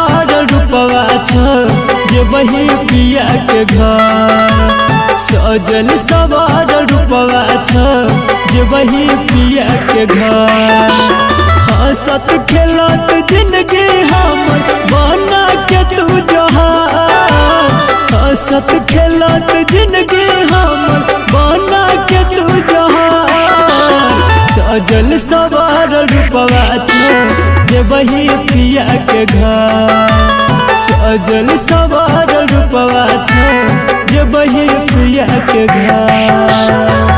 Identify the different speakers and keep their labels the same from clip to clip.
Speaker 1: सवार रूपवा जे वही पिया के घर। सजल सवार रूपवा जे वही पिया के घर। हंसत खेलत जिंदगी हमर बना के तू जहान। हंसत खेलत जिंदगी हमर बना के तू जहान। सजल सवार रूपवा जे वही पिया के घर। सजल सवार रूपवा जे वही पिया के घर।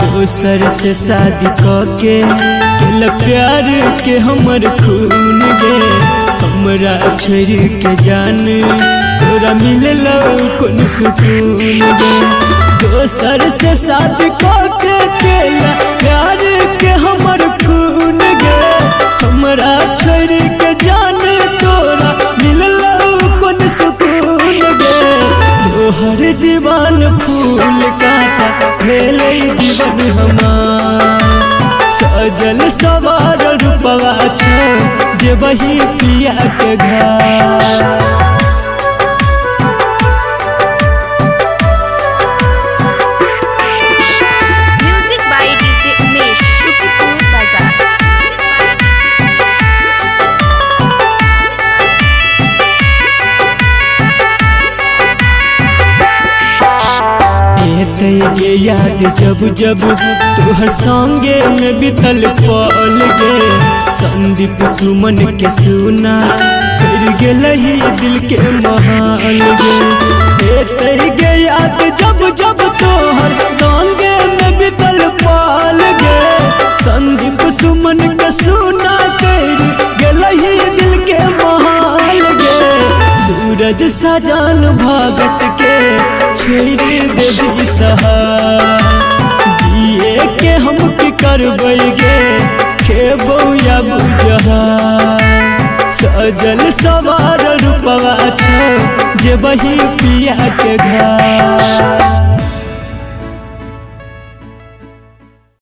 Speaker 1: दोसर से शादी के प्यार के हमर खून गे। हमरा छोड़ के जान तोरा मिलल कौन सुकून गे। दोसर से शादी के प्यार के हमर खून गे। हमरा छोड़ के जान तोरा मिलल कौन सुकून गे। तोहर जीवन फूल काटा भेलै जीवन हमार। सजल सवार रूपवा जे वही पिया के घर। ये याद जब जब तोहर संगे में बितल पल गे। संदीप सुमन के सुना कर गेल दिल के महाल गे। गे याद जब जब तोहर संगे में बितल पल गे। संदीप सुमन के सुना कर गेल दिल के महाल गे। सूरज सजान भगत के छोड़ देवी सहाय। दिए के हम की करबै गे खेबौ या बुझहार। सजल सवार रूपवा जे वही पिया के घर।